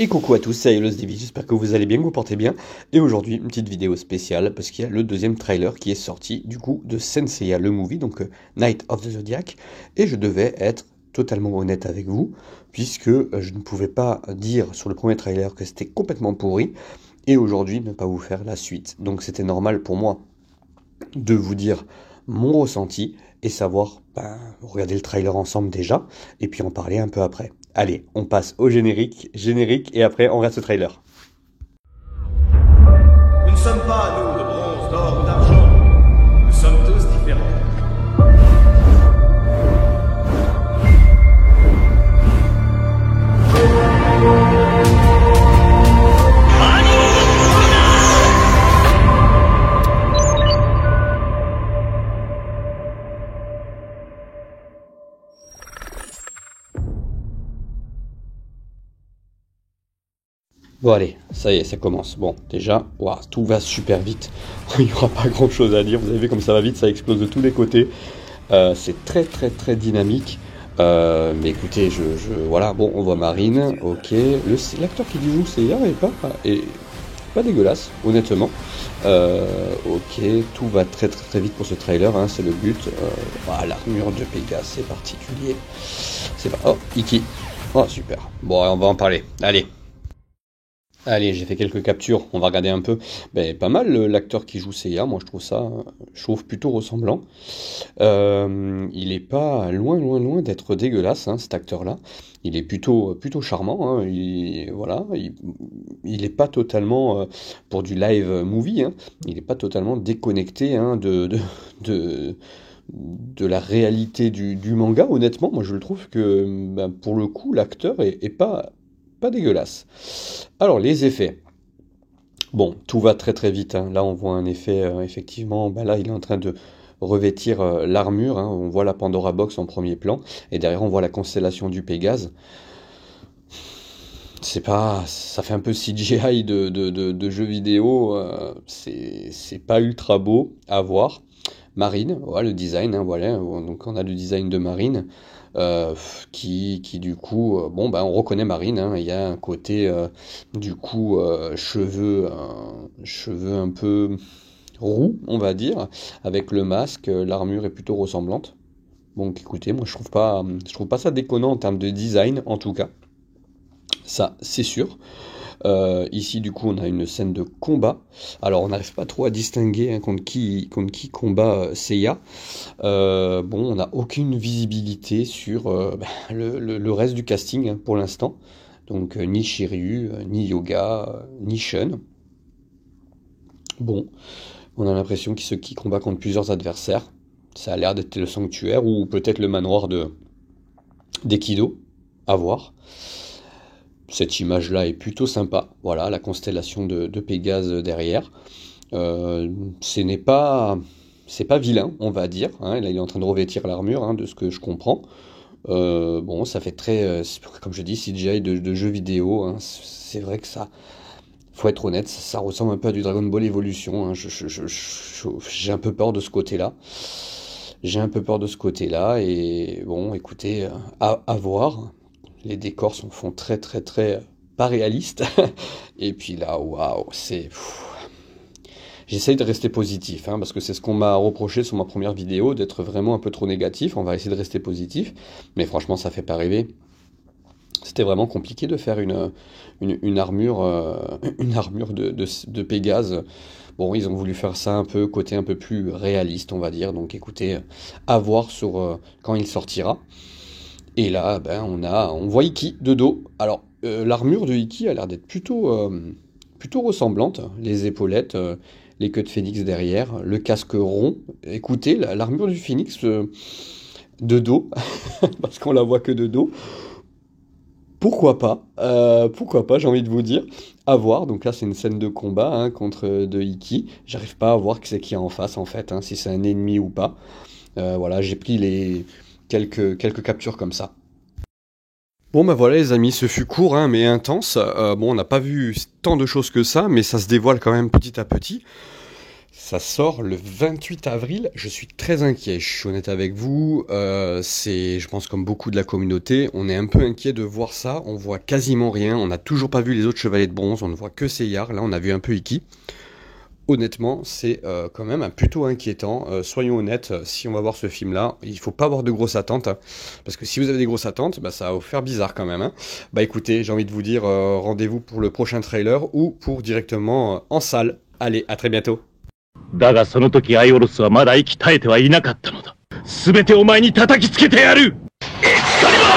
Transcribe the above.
Et coucou à tous, c'est Ailos Divi, j'espère que vous allez bien, que vous portez bien. Et aujourd'hui, une petite vidéo spéciale, parce qu'il y a le deuxième trailer qui est sorti, du coup, de Saint Seiya, le movie, donc Night of the Zodiac. Et je devais être totalement honnête avec vous, puisque je ne pouvais pas dire sur le premier trailer que c'était complètement pourri, et aujourd'hui ne pas vous faire la suite. Donc c'était normal pour moi de vous dire mon ressenti et savoir, regarder le trailer ensemble déjà, et puis en parler un peu après. Allez, on passe au générique, et après on reste au trailer. Nous ne sommes pas, nous, de bronze, d'or ou d'argent. Nous sommes tous différents. Bon allez, ça y est, ça commence. Bon, déjà, waouh, tout va super vite. Il n'y aura pas grand chose à dire. Vous avez vu comme ça va vite, ça explose de tous les côtés. C'est très très très dynamique. Mais écoutez, voilà, bon, on voit Marine, ok. L'acteur qui joue, c'est hier et pas dégueulasse, honnêtement. Ok, tout va très très très vite pour ce trailer, hein, c'est le but. L'armure de Pégase, c'est particulier. C'est pas. Oh, Iki. Oh, super. Bon, on va en parler. Allez, j'ai fait quelques captures, on va regarder un peu. Ben, pas mal l'acteur qui joue Seiya, moi je trouve plutôt ressemblant. Il est pas loin d'être dégueulasse, hein, cet acteur-là. Il est plutôt charmant, hein. Il est pas totalement, pour du live movie, hein, il est pas totalement déconnecté, hein, de la réalité du manga, honnêtement. Moi je le trouve que, pour le coup, l'acteur est pas dégueulasse. Alors, les effets. Bon, tout va très très vite, hein. Là, on voit un effet, effectivement. Là, il est en train de revêtir l'armure, hein. On voit la Pandora Box en premier plan. Et derrière, on voit la constellation du Pégase. Ça fait un peu CGI de jeu vidéo. C'est pas ultra beau à voir. Marine, voilà le design, hein, voilà. Donc, on a le design de Marine. Qui du coup, on reconnaît Marine, hein. Il y a un côté, du coup, cheveux un peu roux, on va dire, avec le masque, l'armure est plutôt ressemblante. Donc écoutez, moi je trouve pas ça déconnant en termes de design, en tout cas, ça c'est sûr. Ici, du coup, on a une scène de combat. Alors, on n'arrive pas trop à distinguer, hein, contre qui combat Seiya. On n'a aucune visibilité sur le reste du casting, hein, pour l'instant. Donc, ni Shiryu, ni Yoga, ni Shun. Bon, on a l'impression qu'il combat contre plusieurs adversaires. Ça a l'air d'être le sanctuaire ou peut-être le manoir d'Ekido. À voir. Cette image-là est plutôt sympa. Voilà, la constellation de Pégase derrière. Euh, ce n'est pas, c'est pas vilain, on va dire, hein. Là, il est en train de revêtir l'armure, hein, de ce que je comprends. Ça fait très, comme je dis, CGI de jeu vidéo, hein. C'est vrai que ça, faut être honnête, ça ressemble un peu à du Dragon Ball Evolution, hein. J'ai un peu peur de ce côté-là. J'ai un peu peur de ce côté-là. Et bon, écoutez, à voir. Les décors font très très très pas réalistes. Et puis là, waouh, j'essaye de rester positif, hein, parce que c'est ce qu'on m'a reproché sur ma première vidéo, d'être vraiment un peu trop négatif. On va essayer de rester positif. Mais franchement, ça fait pas rêver. C'était vraiment compliqué de faire une armure, une armure de Pégase. Bon, ils ont voulu faire ça un peu, côté un peu plus réaliste, on va dire. Donc écoutez, à voir sur quand il sortira. Et là, on voit Iki de dos. Alors, l'armure de Iki a l'air d'être plutôt ressemblante. Les épaulettes, les queues de phénix derrière, le casque rond. Écoutez, l'armure du phénix, de dos, parce qu'on la voit que de dos. Pourquoi pas, j'ai envie de vous dire. À voir. Donc là, c'est une scène de combat, hein, contre de Iki. J'arrive pas à voir que c'est qui en face, en fait, hein, si c'est un ennemi ou pas. Voilà, j'ai pris les quelques captures comme ça. Bon voilà les amis, ce fut court, hein, mais intense. On n'a pas vu tant de choses que ça, mais ça se dévoile quand même petit à petit. Ça sort le 28 avril, je suis très inquiet, je suis honnête avec vous, je pense comme beaucoup de la communauté, on est un peu inquiet de voir ça, on voit quasiment rien, on n'a toujours pas vu les autres chevaliers de bronze, on ne voit que Seyar, là on a vu un peu Iki. Honnêtement, c'est quand même un plutôt inquiétant, soyons honnêtes, si on va voir ce film-là, il faut pas avoir de grosses attentes, hein, parce que si vous avez des grosses attentes, bah, ça va vous faire bizarre quand même, hein. Bah écoutez, j'ai envie de vous dire, rendez-vous pour le prochain trailer, ou pour directement en salle. Allez, à très bientôt. だがその時アイオロスはまだ息絶えてはいなかったのだ。すべてお前に叩きつけてやる。エクスカリバー